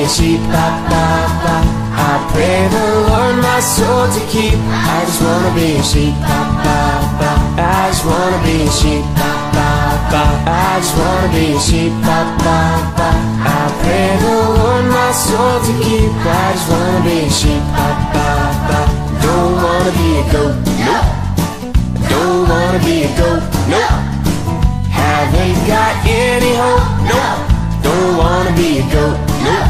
a sheep, I pray the Lord my soul to keep. I just wanna be a sheep, I just wanna be a sheep, I just wanna be a sheep, I pray the Lord my soul to keep. I just wanna be a sheep, don't wanna be a goat, nope. Don't wanna be a goat, nope. Haven't got any hope, nope. Don't wanna be a goat, nope.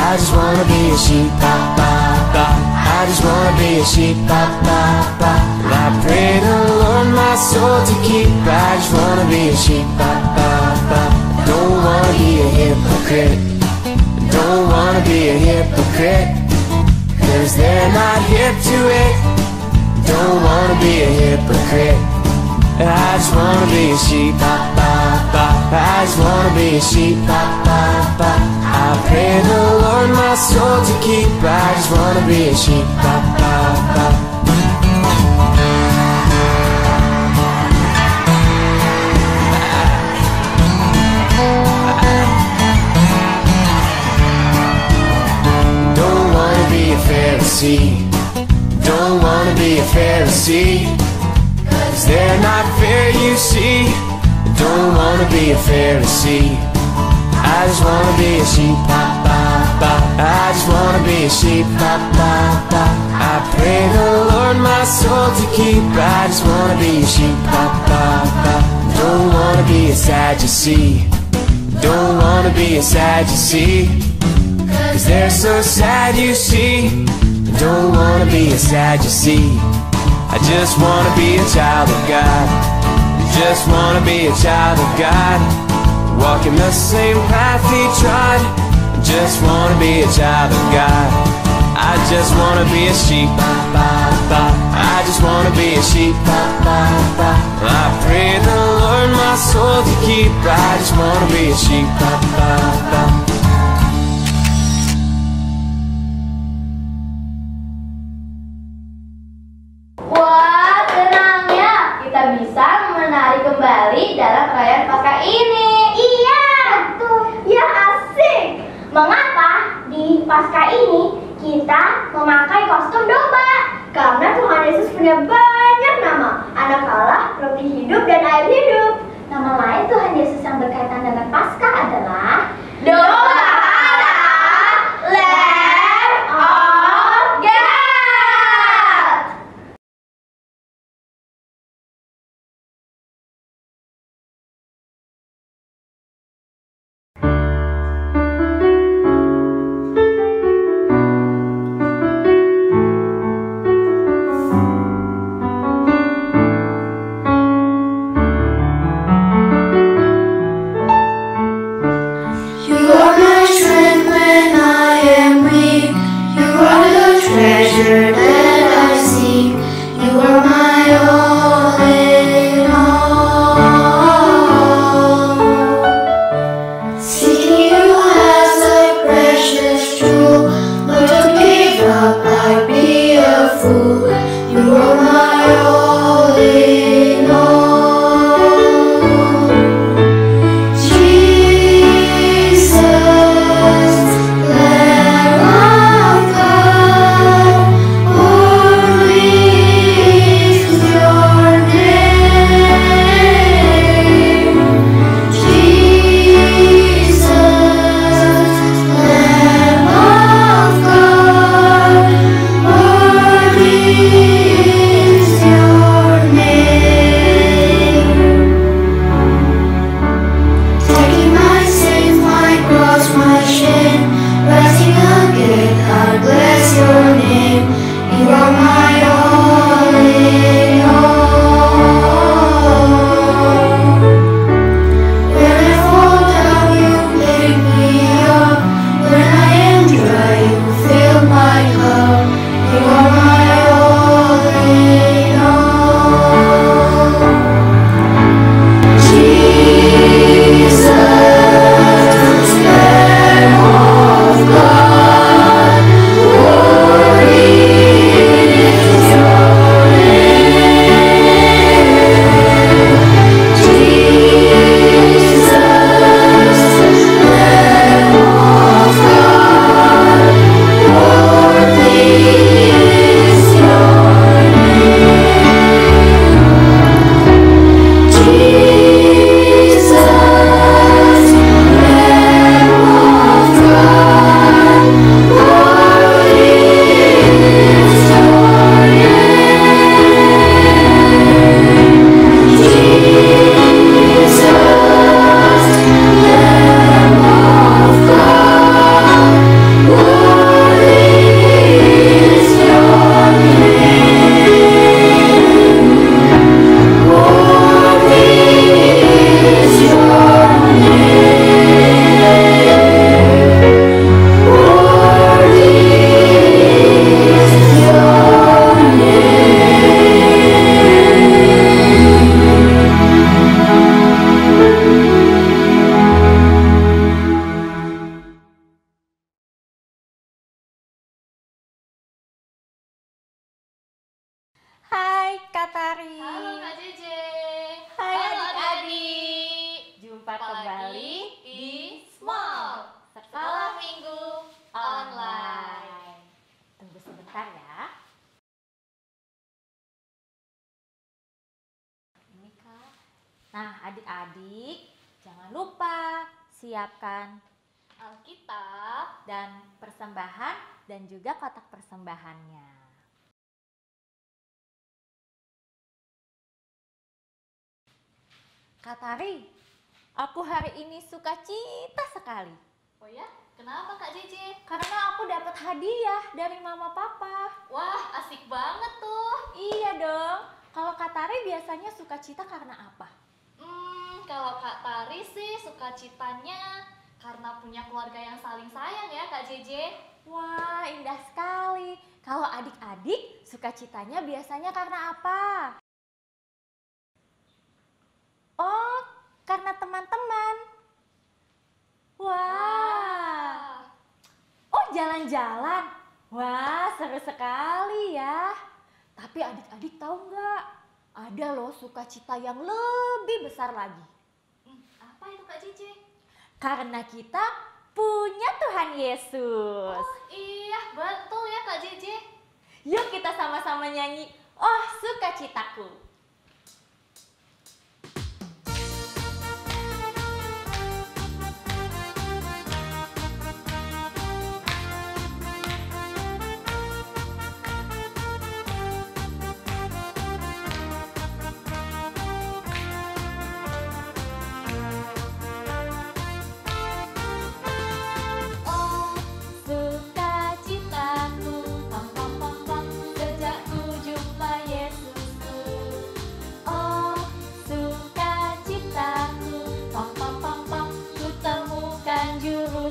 I just wanna be a sheep, I just wanna be a sheep, I pray the Lord my soul to keep. I just wanna be a sheep, don't wanna be a hypocrite. Don't wanna be a hypocrite, 'cause they're not hip to it. Don't wanna be a hypocrite. I just wanna be a sheep, I just wanna be a sheep, I pray the Lord my soul to keep. I just wanna be a sheep, don't wanna be a Pharisee. Don't wanna be a Pharisee, 'cause they're not fair, you see. Don't wanna be a Pharisee. I just wanna be a sheep, I just wanna be a sheep, I pray the Lord my soul to keep. I just wanna be a sheep, don't wanna be a Sadducee. Don't wanna be a Sadducee, 'cause they're so sad, you see. Don't wanna be a Sadducee. I just wanna be a child of God. Just wanna be a child of God, walking the same path He trod. Just wanna be a child of God. I just wanna be a sheep, I just wanna be a sheep, I pray the Lord my soul to keep. I just wanna be a sheep, Wah, senang ya kita bisa menari kembali dalam perayaan Paskah ini. Iya, betul. Ya, asik. Mengapa di Paskah ini kita memakai kostum domba? Karena Tuhan Yesus punya banyak nama. Anak Allah, roti hidup, dan air hidup. Nama lain Tuhan Yesus yang berkaitan dengan Paskah adalah domba Allah, Lamb of God. You are my Jumpa kembali di Small Sekolah Minggu Online. Tunggu sebentar ya. Ini Kak. Nah, adik-adik, jangan lupa siapkan Alkitab dan persembahan dan juga kotak persembahannya. Kak Tari, aku hari ini sukacita sekali. Oh ya? Kenapa Kak Jeje? Karena aku dapat hadiah dari mama papa. Wah, asik banget tuh. Iya dong. Kalau Kak Tari biasanya sukacita karena apa? Kalau Kak Tari sih sukacitanya karena punya keluarga yang saling sayang ya Kak Jeje. Wah, indah sekali. Kalau adik-adik sukacitanya biasanya karena apa? Oh, karena teman-teman. Wah. Oh, jalan-jalan. Wah, seru sekali ya. Tapi adik-adik tahu nggak? Ada loh sukacita yang lebih besar lagi. Apa itu Kak Jeje? Karena kita punya Tuhan Yesus. Oh iya, betul ya Kak Jeje. Yuk kita sama-sama nyanyi, "Oh sukacitaku."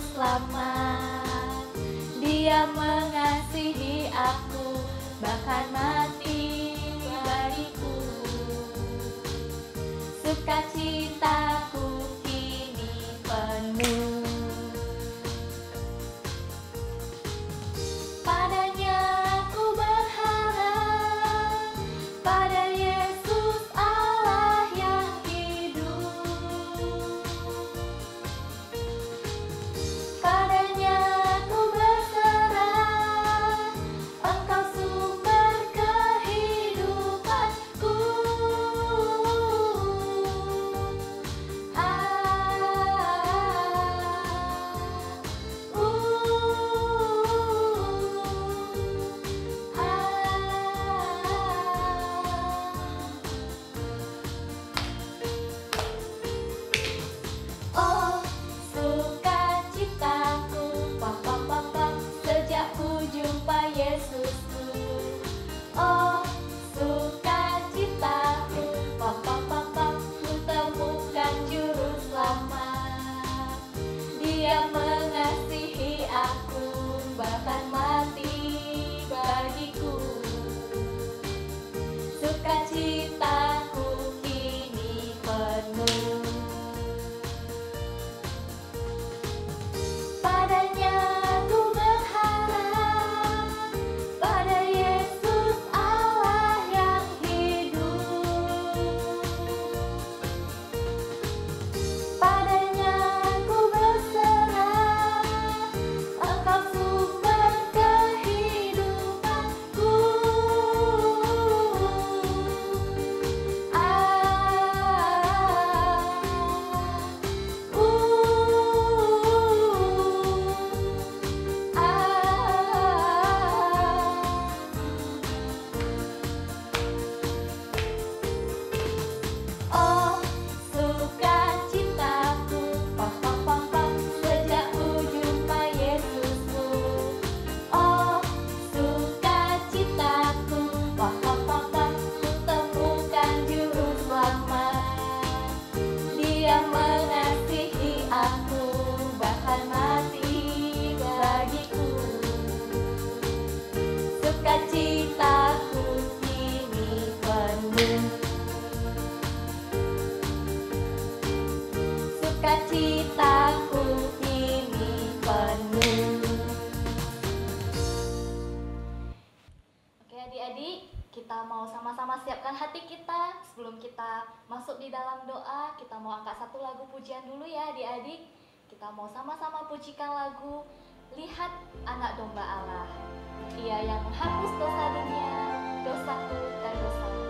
Selamat, Dia mengasihi aku, bahkan mati bagiku. Sukacitaku kini penuh. Padanya aku berharap, pada Yesus Allah yang hidup. Padanya aku berserah, Engkau sumber kehidupan. kita mau sama-sama siapkan hati kita. Sebelum kita masuk di dalam doa, kita mau angkat satu lagu pujian dulu ya adik-adik. Kita mau sama-sama pujikan lagu Lihat Anak Domba Allah. Ia yang menghapus dosa dunia, dosaku dan dosamu.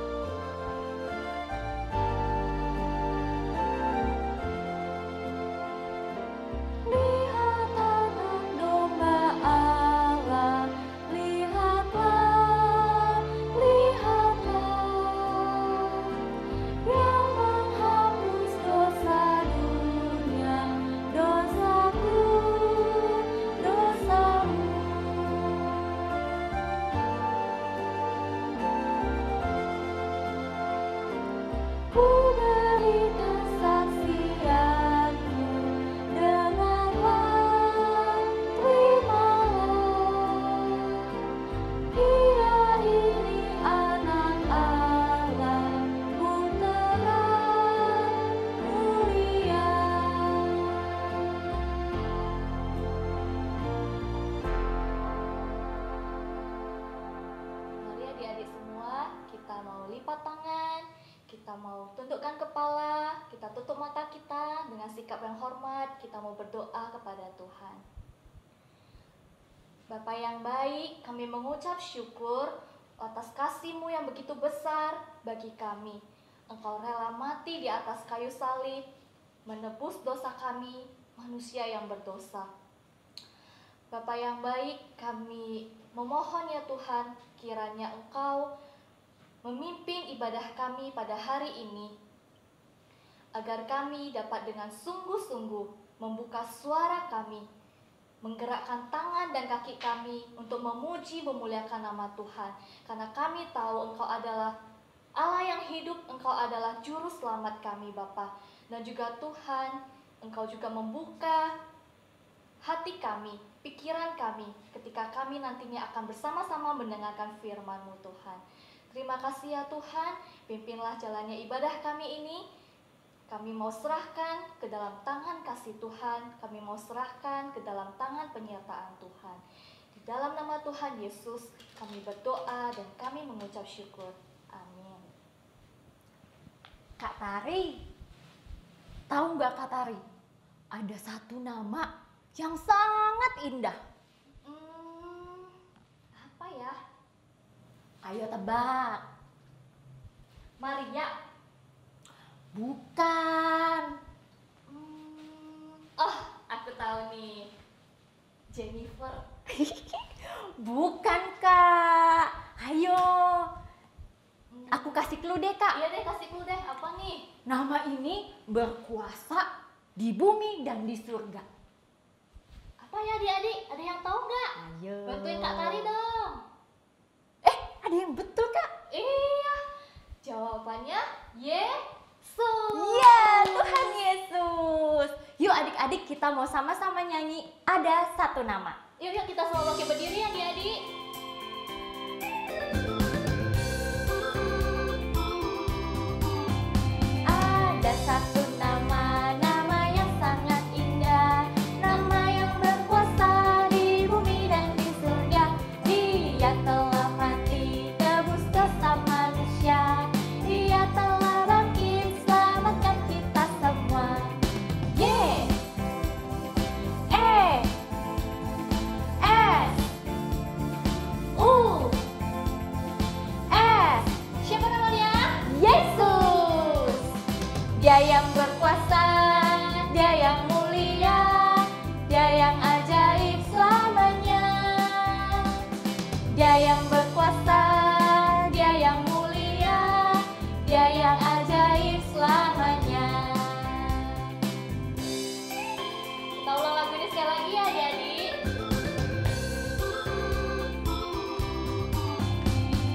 Lihat anak domba Allah, lihatlah, lihatlah, yang menghapus dosa dunia, dosaku, dosamu. Ku berikan saksianku, dengarlah, terimalah. Ia ini anak Allah, putra mulia. Mari adik-adik semua, kita mau lipat tangan, kita mau tundukkan kepala, kita tutup mata kita dengan sikap yang hormat, kita mau berdoa kepada Tuhan. Bapa yang baik, kami mengucap syukur atas kasih-Mu yang begitu besar bagi kami. Engkau rela mati di atas kayu salib, menebus dosa kami, manusia yang berdosa. Bapa yang baik, kami memohon ya Tuhan, kiranya Engkau memimpin ibadah kami pada hari ini, agar kami dapat dengan sungguh-sungguh membuka suara kami, menggerakkan tangan dan kaki kami untuk memuji memuliakan nama Tuhan. Karena kami tahu Engkau adalah Allah yang hidup, Engkau adalah juru selamat kami Bapa. Dan juga Tuhan, Engkau juga membuka hati kami, pikiran kami, ketika kami nantinya akan bersama-sama mendengarkan firman-Mu Tuhan. Terima kasih ya Tuhan, pimpinlah jalannya ibadah kami ini. Kami mau serahkan ke dalam tangan kasih Tuhan, kami mau serahkan ke dalam tangan penyertaan Tuhan. Di dalam nama Tuhan Yesus, kami berdoa dan kami mengucap syukur. Amin. Kak Tari, tahu nggak Kak Tari? Ada satu nama yang sangat indah. Apa ya? Ayo tebak. Maria. Bukan. Oh, aku tahu nih. Jennifer. Bukan Kak. Ayo. Aku kasih clue deh Kak. Iya deh, kasih clue deh. Apa nih? Nama ini berkuasa di bumi dan di surga. Apa ya adik-adik? Ada yang tahu nggak? Ayo. Bantuin Kak Tari dong. Ada yang betul Kak? Iya. Jawabannya Yesus. Iya, Tuhan Yesus. Yuk adik-adik kita mau sama-sama nyanyi Ada Satu Nama. Yuk kita semua bangkit berdiri ya adik-adik. Ada satu nama, nama yang sangat indah, nama yang berkuasa di bumi dan di surga. Dia telah mati, tebus dosa manusia. Dia telah bangkit, selamatkan kita semua. Y, E, S, U, S. Siapa namanya? Yesus. Dia yang berkuasa, Dia yang mulia, Dia yang ajaib selamanya. Dia yang berkuasa, Dia yang mulia, Dia yang ajaib selamanya. Kita ulang lagu ini sekali lagi ya adik-adik.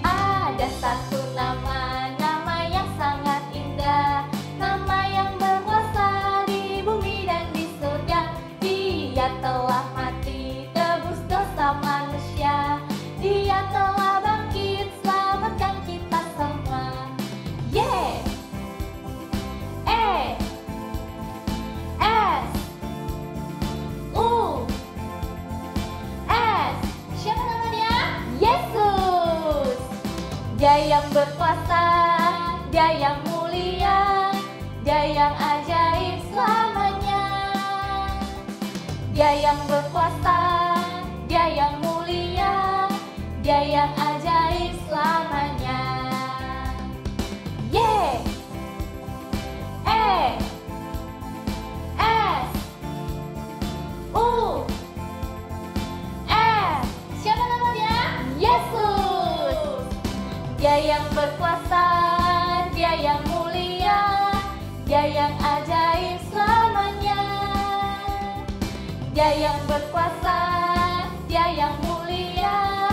Ada satu nama, nama yang sangat indah, nama Dia yang berkuasa, Dia yang mulia, Dia yang ajaib selamanya. Dia yang berkuasa, Dia yang mulia, Dia yang ajaib selamanya. Y, E, S, U, S. Siapa namanya? Yesus. Dia yang berkuasa, Dia yang mulia, Dia yang ajaib selamanya. Dia yang berkuasa, Dia yang mulia,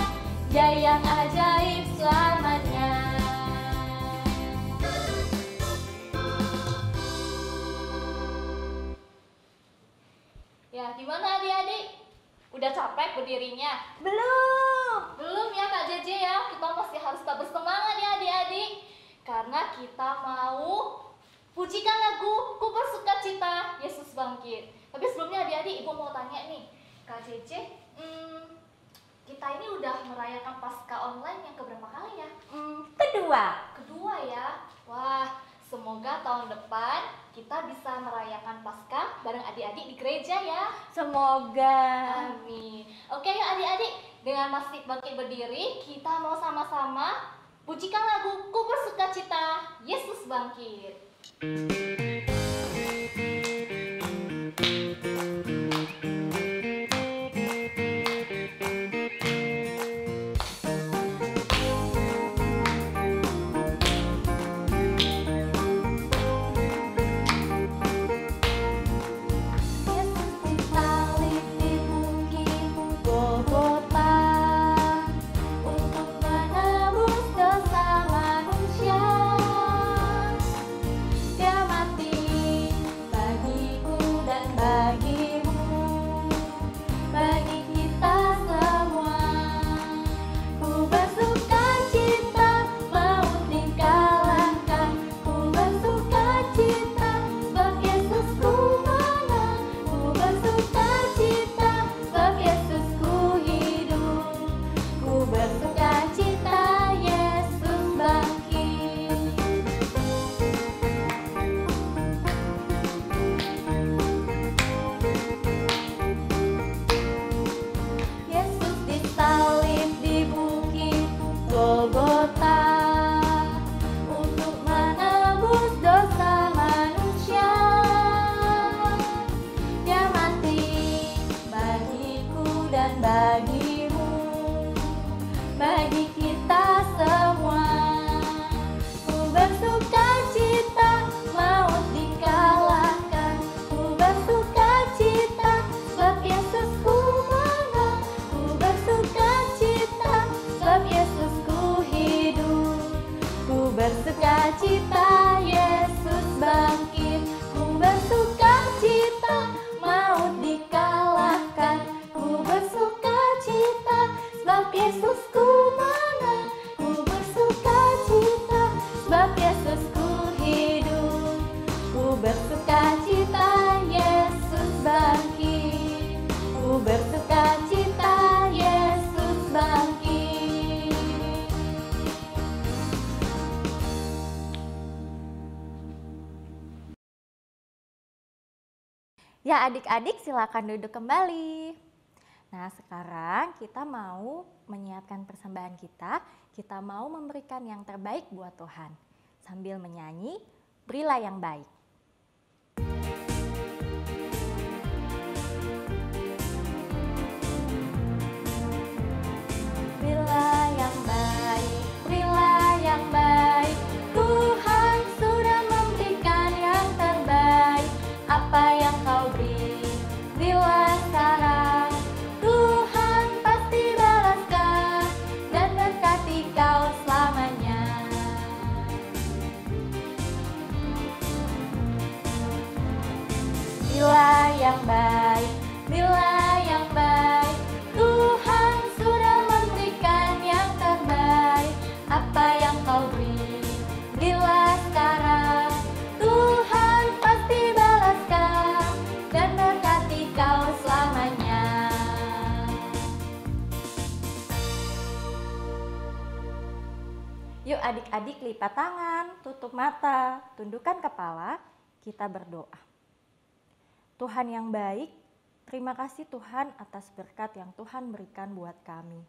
Dia yang ajaib selamanya. Ya, gimana adik-adik? Udah capek berdirinya? Belum. Belum ya Kak JJ ya, kita masih harus tetap bersemangat ya adik-adik. Karena kita mau pujikan lagu Ku Bersukacita Yesus Bangkit. Tapi sebelumnya adik-adik, Ibu mau tanya nih, Kak JJ, kita ini udah merayakan Paskah online yang keberapa kali ya? Kedua Ya. Wah, semoga tahun depan kita bisa merayakan Paskah bareng adik-adik di gereja ya. Semoga. Amin. Oke yuk adik-adik, dengan masih bangkit berdiri, kita mau sama-sama pujikan lagu Ku Bersukacita Yesus Bangkit. Bersukacita Yesus bangkit, ku bersukacita maut dikalahkan. Ku bersukacita sebab Yesusku menang. Ku bersukacita sebab Yesusku hidup. Ku bersukacita Yesus bangkit, ku bersukacita Yesus bangkit. Ya adik-adik silakan duduk kembali. Nah sekarang kita mau menyiapkan persembahan kita mau memberikan yang terbaik buat Tuhan. Sambil menyanyi, berilah yang baik. Berilah yang baik, berilah yang baik. Tuhan sudah memberikan yang terbaik. Apa yang kau beri, berilah sekarang. Tuhan pasti balaskan dan berkati kau selamanya. Berilah yang baik, berilah yang baik. Tuhan sudah memberikan yang terbaik. Apa yang kau beri, berilah sekarang. Tuhan pasti balaskan dan berkati kau selamanya. Yuk adik-adik lipat tangan, tutup mata, tundukkan kepala, kita berdoa. Tuhan yang baik, terima kasih Tuhan atas berkat yang Tuhan berikan buat kami.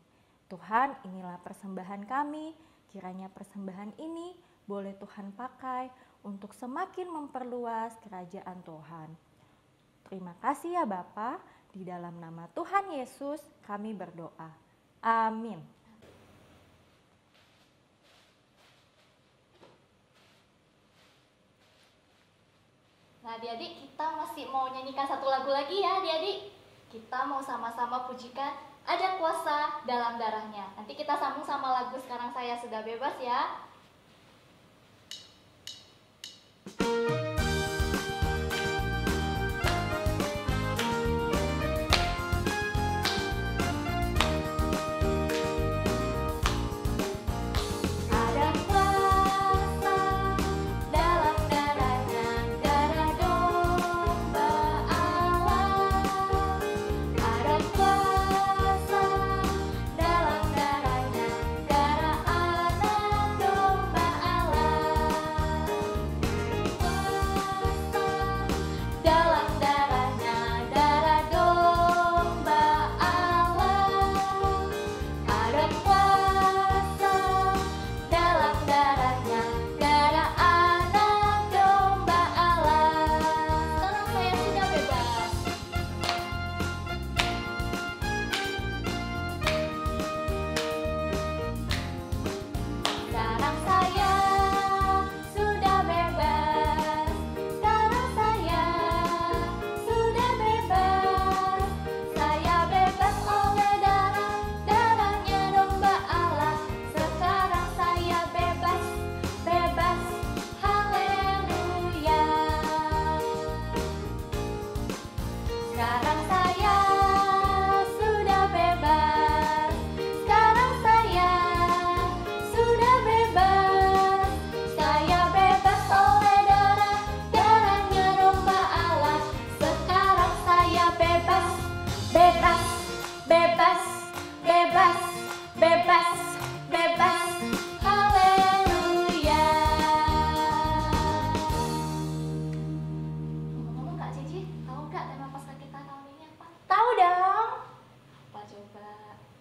Tuhan, inilah persembahan kami, kiranya persembahan ini boleh Tuhan pakai untuk semakin memperluas kerajaan Tuhan. Terima kasih ya Bapa, di dalam nama Tuhan Yesus kami berdoa. Amin. Nah adik-adik, kita masih mau nyanyikan satu lagu lagi ya adik-adik. Kita mau sama-sama pujikan Ada Kuasa Dalam Darahnya. Nanti kita sambung sama lagu Sekarang Saya Sudah Bebas ya.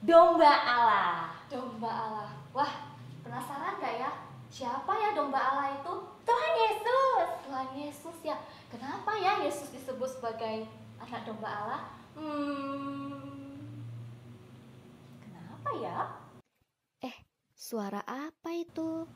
Domba Allah. Domba Allah. Wah, penasaran gak ya? Siapa ya domba Allah itu? Tuhan Yesus. Tuhan Yesus ya. Kenapa ya Yesus disebut sebagai anak domba Allah? Kenapa ya? Suara apa itu?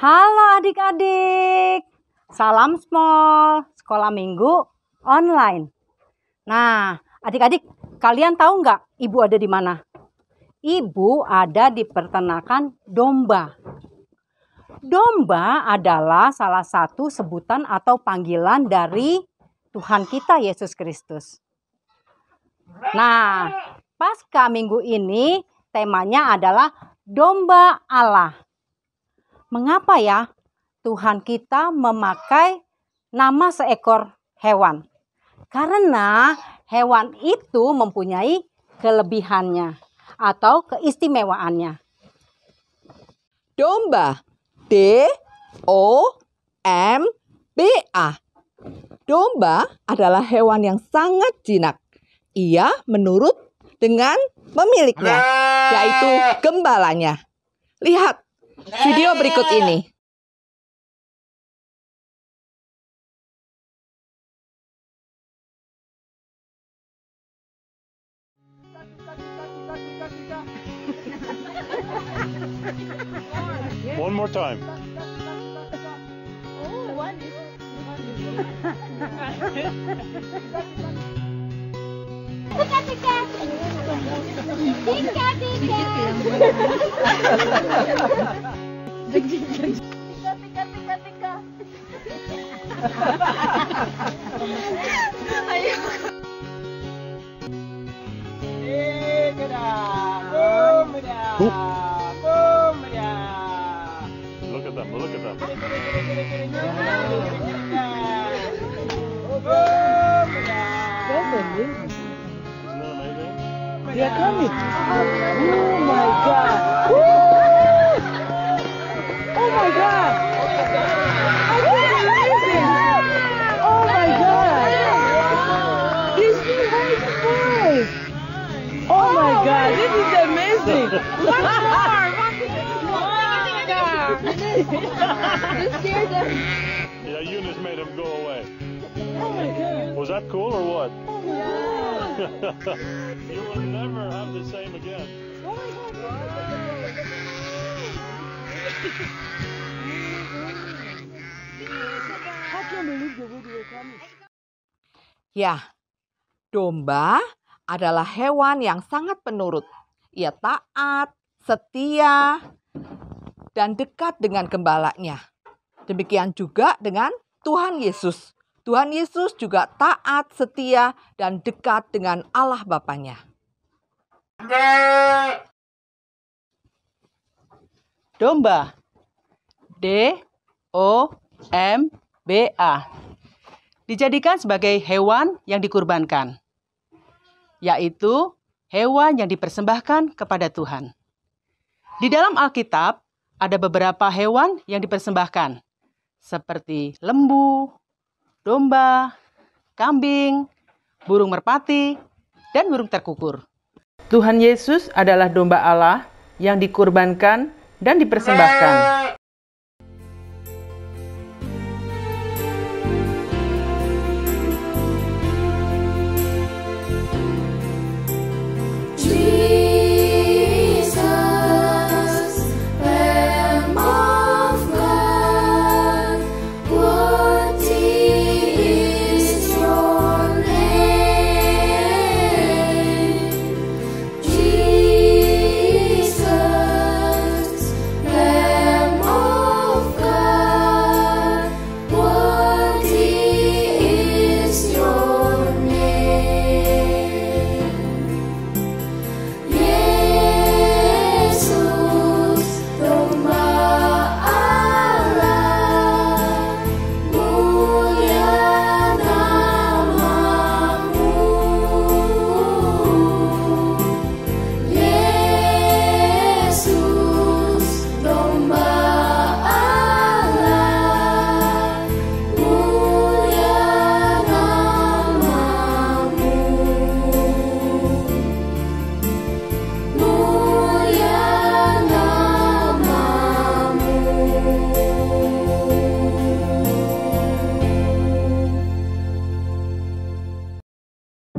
Halo adik-adik, salam small, sekolah minggu online. Nah, adik-adik, kalian tahu nggak ibu ada di mana? Ibu ada di peternakan domba. Domba adalah salah satu sebutan atau panggilan dari Tuhan kita Yesus Kristus. Nah, Paskah minggu ini temanya adalah domba Allah. Mengapa ya Tuhan kita memakai nama seekor hewan? Karena hewan itu mempunyai kelebihannya atau keistimewaannya. Domba, D-O-M-B-A. Domba adalah hewan yang sangat jinak. Ia menurut dengan pemiliknya, yaitu gembalanya. Lihat, video berikut ini. One more time. Look at them, look at them. Isn't that amazing? They are coming. Oh my God. Oh my God. Amazing. Oh my God. These two high. Oh my God. This is amazing. One more. You scared them. Yeah, Eunice made him go away. Oh my God. Was that cool or what? Yeah. You will never have the same again. Oh my God. I can't believe the way they were coming. Ya, domba adalah hewan yang sangat penurut. Ia taat, setia, dan dekat dengan gembalanya. Demikian juga dengan Tuhan Yesus. Tuhan Yesus juga taat, setia, dan dekat dengan Allah Bapanya. Domba. D-O-M-B-A. Dijadikan sebagai hewan yang dikurbankan, yaitu hewan yang dipersembahkan kepada Tuhan. Di dalam Alkitab ada beberapa hewan yang dipersembahkan, seperti lembu, domba, kambing, burung merpati, dan burung terkukur. Tuhan Yesus adalah domba Allah yang dikurbankan dan dipersembahkan.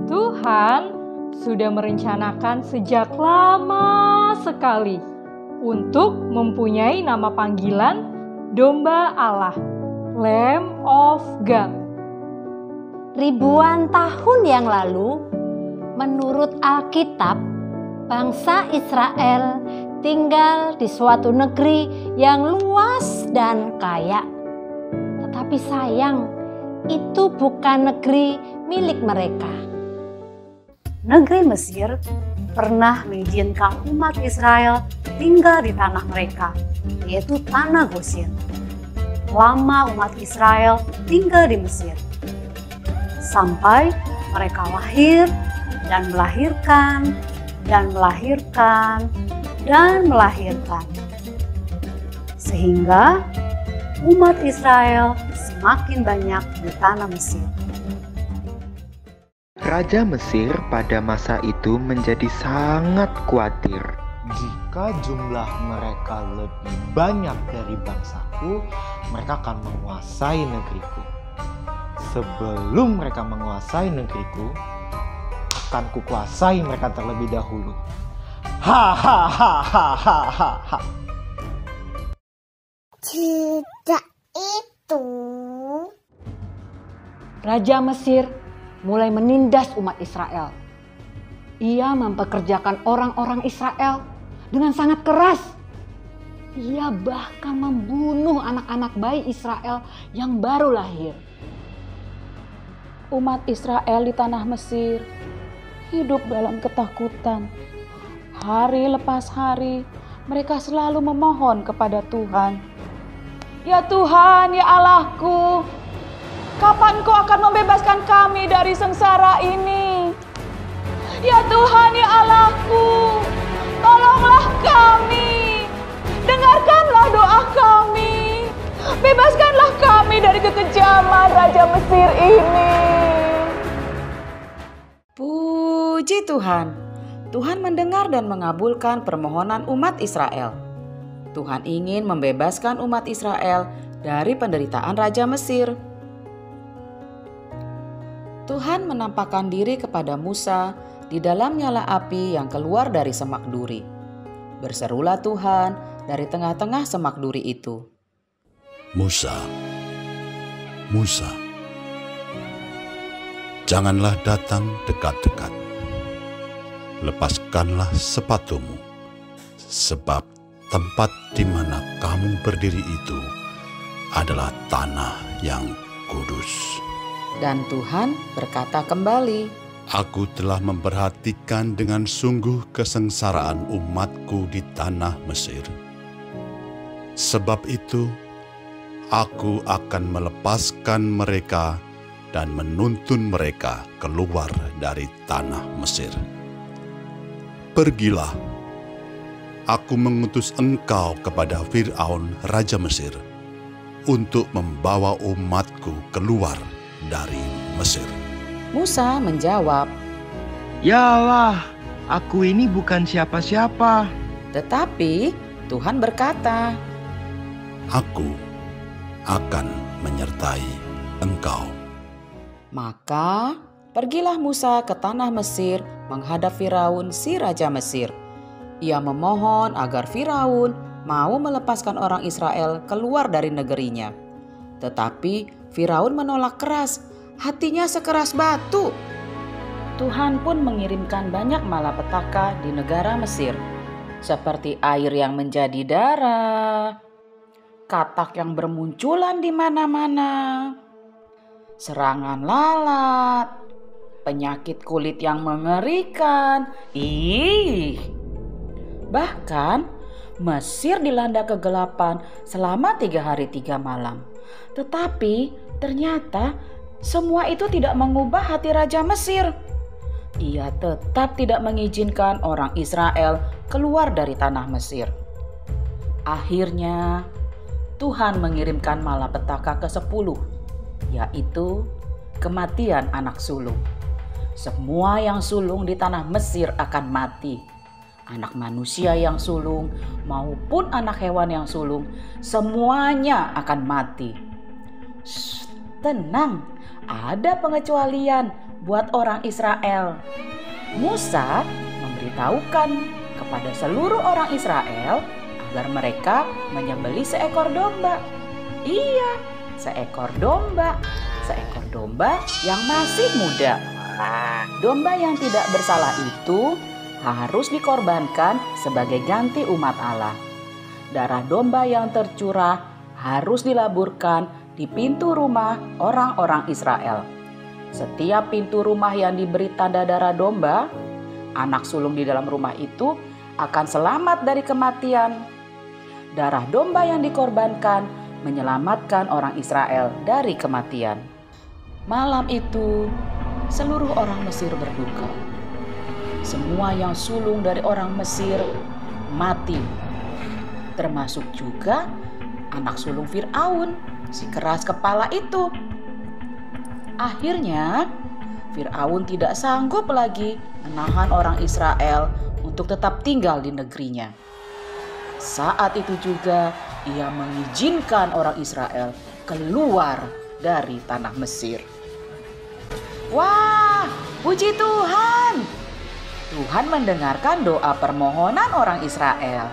Tuhan sudah merencanakan sejak lama sekali untuk mempunyai nama panggilan Domba Allah, Lamb of God. Ribuan tahun yang lalu, menurut Alkitab, bangsa Israel tinggal di suatu negeri yang luas dan kaya. Tetapi sayang, itu bukan negeri milik mereka. Negeri Mesir pernah mengizinkan umat Israel tinggal di tanah mereka, yaitu tanah Gosen. Lama umat Israel tinggal di Mesir, sampai mereka lahir dan melahirkan dan melahirkan dan melahirkan, sehingga umat Israel semakin banyak di tanah Mesir. Raja Mesir pada masa itu menjadi sangat khawatir jika jika jumlah mereka lebih banyak dari bangsaku, mereka akan menguasai negeriku. Sebelum mereka menguasai negeriku, akan kukuasai mereka terlebih dahulu. Ha. Tidak itu. Raja Mesir mulai menindas umat Israel. Ia mempekerjakan orang-orang Israel dengan sangat keras. Ia bahkan membunuh anak-anak bayi Israel yang baru lahir. Umat Israel di tanah Mesir hidup dalam ketakutan. Hari lepas hari mereka selalu memohon kepada Tuhan. Ya Tuhan, ya Allahku, kapan Kau akan membebaskan kami dari sengsara ini? Ya Tuhan, ya Allahku, tolonglah kami. Dengarkanlah doa kami. Bebaskanlah kami dari kekejaman Raja Mesir ini. Puji Tuhan. Tuhan mendengar dan mengabulkan permohonan umat Israel. Tuhan ingin membebaskan umat Israel dari penderitaan Raja Mesir. Tuhan menampakkan diri kepada Musa di dalam nyala api yang keluar dari semak duri. Berserulah Tuhan dari tengah-tengah semak duri itu. Musa, janganlah datang dekat-dekat. Lepaskanlah sepatumu, sebab tempat di mana kamu berdiri itu adalah tanah yang kudus. Dan Tuhan berkata kembali, Aku telah memperhatikan dengan sungguh kesengsaraan umatku di tanah Mesir. Sebab itu, aku akan melepaskan mereka dan menuntun mereka keluar dari tanah Mesir. Pergilah, aku mengutus engkau kepada Fir'aun, Raja Mesir, untuk membawa umatku keluar dari Mesir. Musa menjawab, Ya Allah, aku ini bukan siapa-siapa. Tetapi Tuhan berkata, Aku akan menyertai engkau. Maka pergilah Musa ke tanah Mesir menghadap Firaun si Raja Mesir. Ia memohon agar Firaun mau melepaskan orang Israel keluar dari negerinya. Tetapi Firaun menolak keras, hatinya sekeras batu. Tuhan pun mengirimkan banyak malapetaka di negara Mesir, seperti air yang menjadi darah, katak yang bermunculan di mana-mana, serangan lalat, penyakit kulit yang mengerikan. Bahkan Mesir dilanda kegelapan selama 3 hari 3 malam. Tetapi ternyata semua itu tidak mengubah hati Raja Mesir. Ia tetap tidak mengizinkan orang Israel keluar dari tanah Mesir. Akhirnya Tuhan mengirimkan malapetaka ke-10, yaitu kematian anak sulung. Semua yang sulung di tanah Mesir akan mati. Anak manusia yang sulung maupun anak hewan yang sulung, semuanya akan mati. Tenang, ada pengecualian buat orang Israel. Musa memberitahukan kepada seluruh orang Israel agar mereka menyembelih seekor domba. Iya, seekor domba yang masih muda. Domba yang tidak bersalah itu harus dikorbankan sebagai ganti umat Allah. Darah domba yang tercurah harus dilaburkan di pintu rumah orang-orang Israel. Setiap pintu rumah yang diberi tanda darah domba, anak sulung di dalam rumah itu akan selamat dari kematian. Darah domba yang dikorbankan menyelamatkan orang Israel dari kematian. Malam itu, seluruh orang Mesir berduka. Semua yang sulung dari orang Mesir mati, termasuk juga anak sulung Fir'aun, si keras kepala itu. Akhirnya, Fir'aun tidak sanggup lagi menahan orang Israel untuk tetap tinggal di negerinya. Saat itu juga ia mengizinkan orang Israel keluar dari tanah Mesir. Wah, puji Tuhan! Tuhan mendengarkan doa permohonan orang Israel.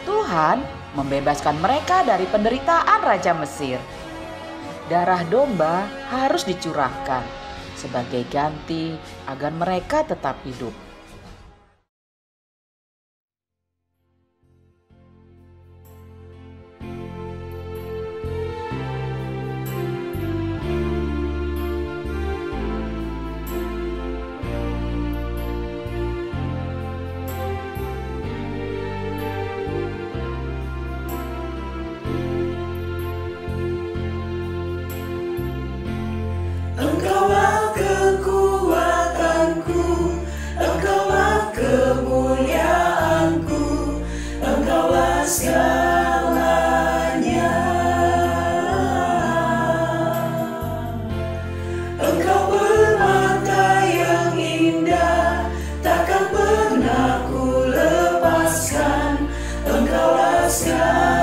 Tuhan membebaskan mereka dari penderitaan Raja Mesir. Darah domba harus dicurahkan sebagai ganti agar mereka tetap hidup. Engkaulah kekuatanku, Engkaulah kemuliaanku, Engkaulah segalanya. Engkau permata yang indah, takkan pernah ku lepaskan, Engkaulah segalanya.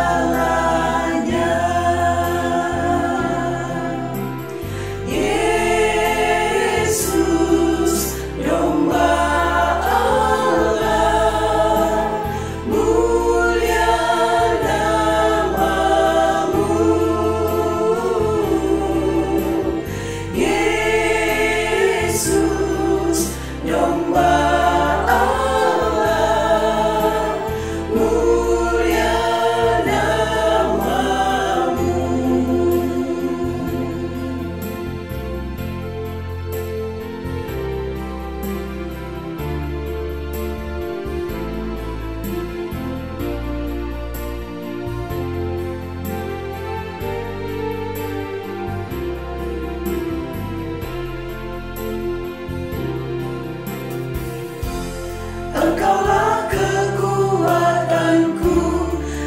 Engkaulah kekuatanku,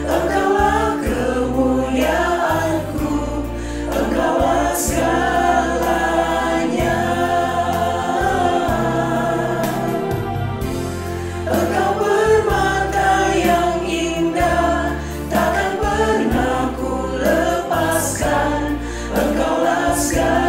Engkaulah kemuliaanku, Engkaulah segalanya. Engkau permata yang indah, takkan pernah ku lepaskan, Engkaulah segalanya.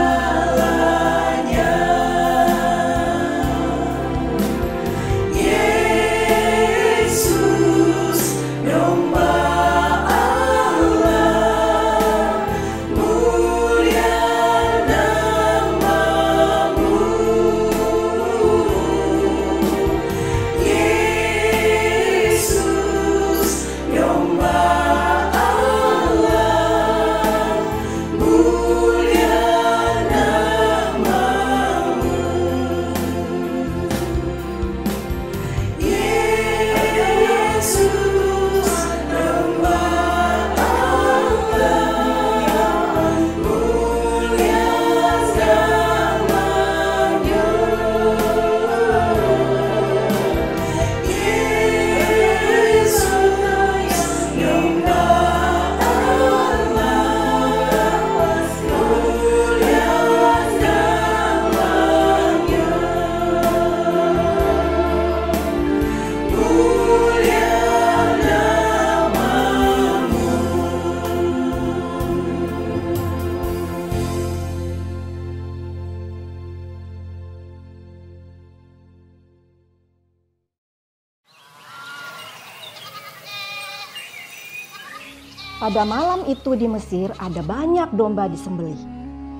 Pada malam itu di Mesir ada banyak domba disembelih.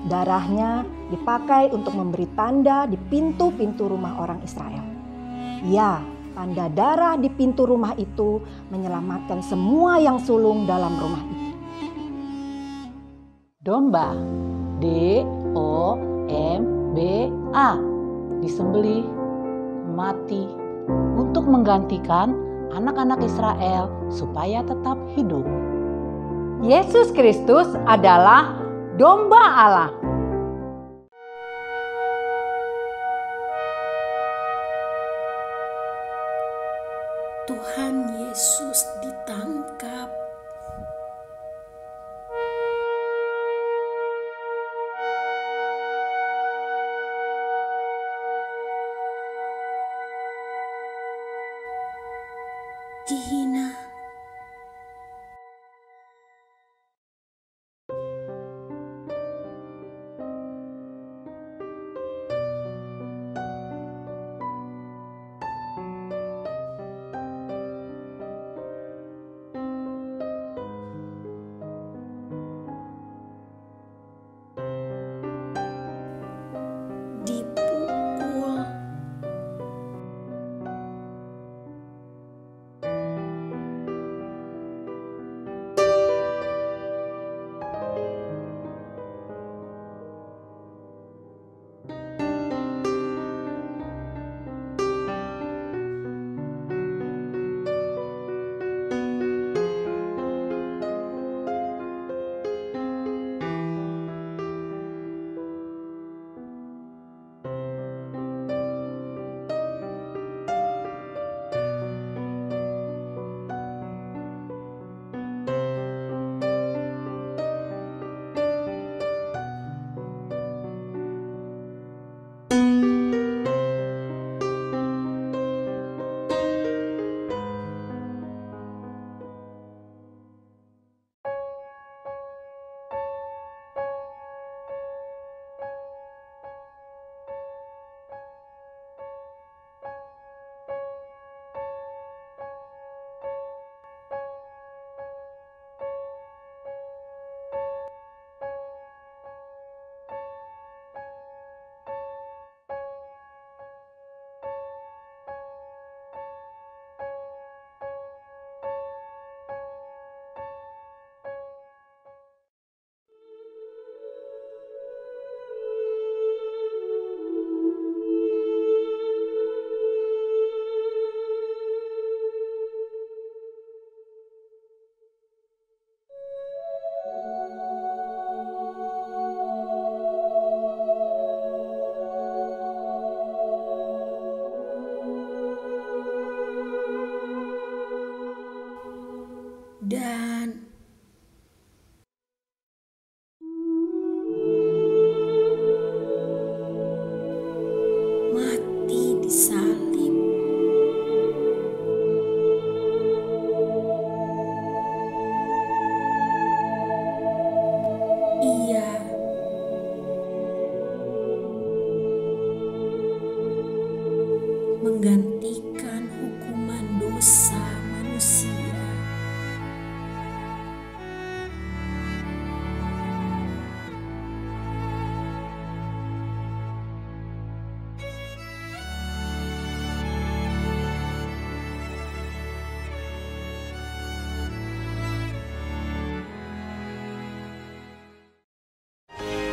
Darahnya dipakai untuk memberi tanda di pintu-pintu rumah orang Israel. Ya, tanda darah di pintu rumah itu menyelamatkan semua yang sulung dalam rumah itu. Domba, D-O-M-B-A, disembelih, mati, untuk menggantikan anak-anak Israel supaya tetap hidup. Yesus Kristus adalah domba Allah. Tuhan Yesus ditangkap. Dihina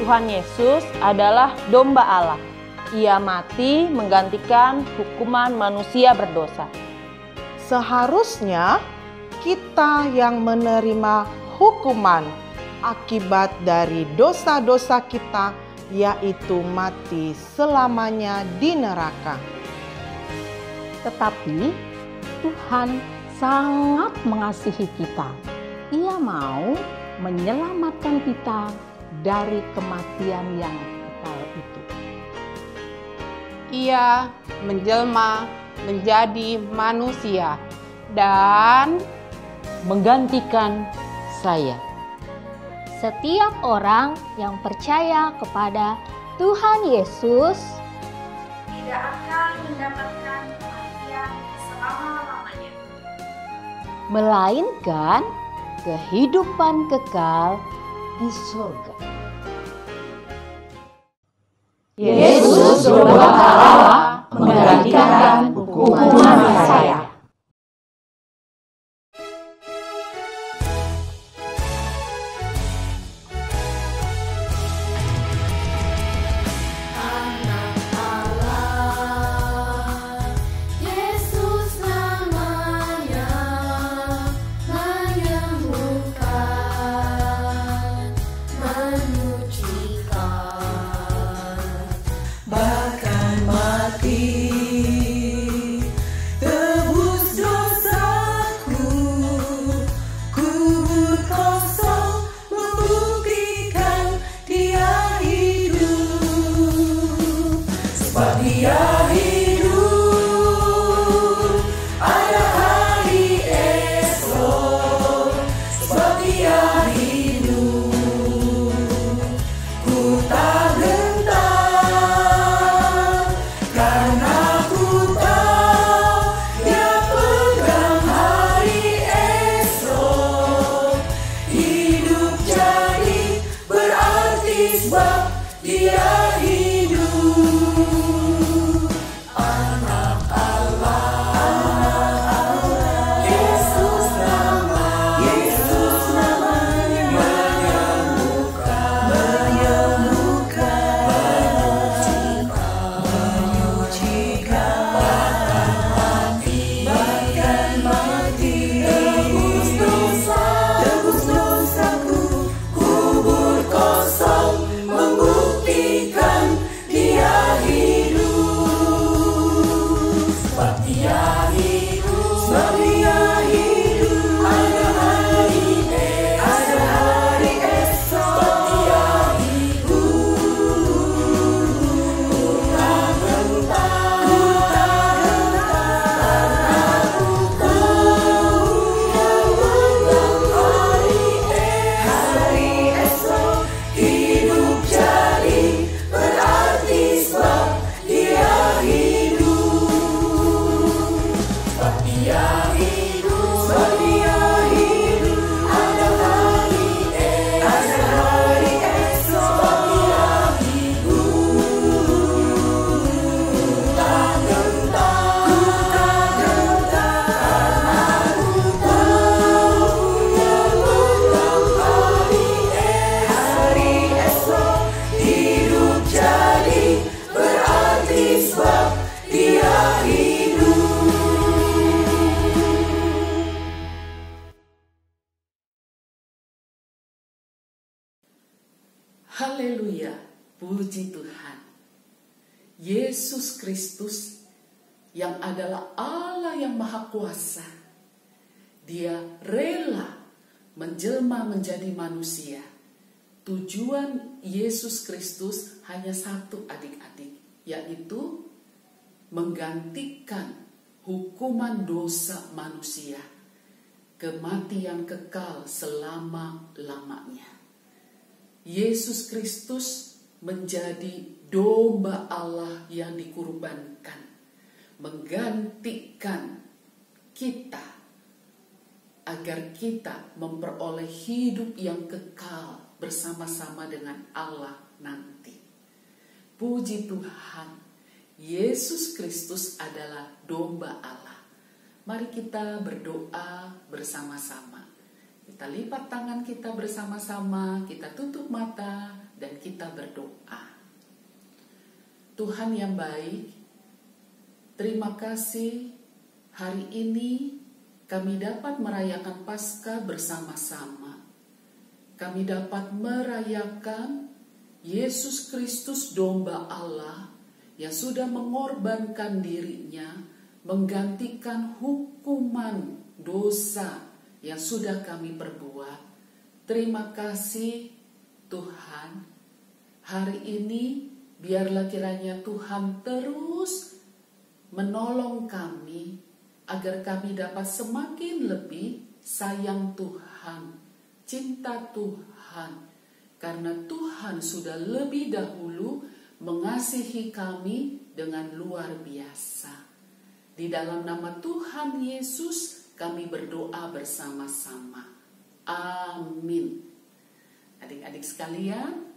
Tuhan Yesus adalah domba Allah. Ia mati menggantikan hukuman manusia berdosa. Seharusnya kita yang menerima hukuman akibat dari dosa-dosa kita, yaitu mati selamanya di neraka. Tetapi Tuhan sangat mengasihi kita. Ia mau menyelamatkan kita dari kematian yang kekal itu. Ia menjelma menjadi manusia dan menggantikan saya. Setiap orang yang percaya kepada Tuhan Yesus tidak akan mendapatkan kematian selama-lamanya, melainkan kehidupan kekal di surga. Yesus domba Allah menggantikan hukuman saya. Haleluya, puji Tuhan. Yesus Kristus yang adalah Allah yang Maha Kuasa, Dia rela menjelma menjadi manusia. Tujuan Yesus Kristus hanya satu, adik-adik, yaitu menggantikan hukuman dosa manusia, kematian kekal selama-lamanya. Yesus Kristus menjadi domba Allah yang dikurbankan, menggantikan kita agar kita memperoleh hidup yang kekal bersama-sama dengan Allah nanti. Puji Tuhan, Yesus Kristus adalah domba Allah. Mari kita berdoa bersama-sama. Kita lipat tangan kita bersama-sama, kita tutup mata, dan kita berdoa. Tuhan yang baik, terima kasih hari ini kami dapat merayakan Paskah bersama-sama. Kami dapat merayakan Yesus Kristus domba Allah yang sudah mengorbankan dirinya, menggantikan hukuman dosa yang sudah kami perbuat. Terima kasih Tuhan. Hari ini biarlah kiranya Tuhan terus menolong kami agar kami dapat semakin lebih sayang Tuhan, cinta Tuhan. Karena Tuhan sudah lebih dahulu mengasihi kami dengan luar biasa. Di dalam nama Tuhan Yesus kami berdoa bersama-sama. Amin. Adik-adik sekalian,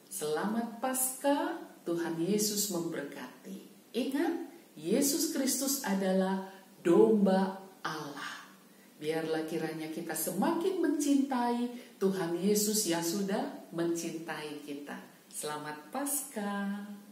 selamat Paskah, Tuhan Yesus memberkati. Ingat, Yesus Kristus adalah domba Allah. Biarlah kiranya kita semakin mencintai Tuhan Yesus yang sudah mencintai kita. Selamat Paskah.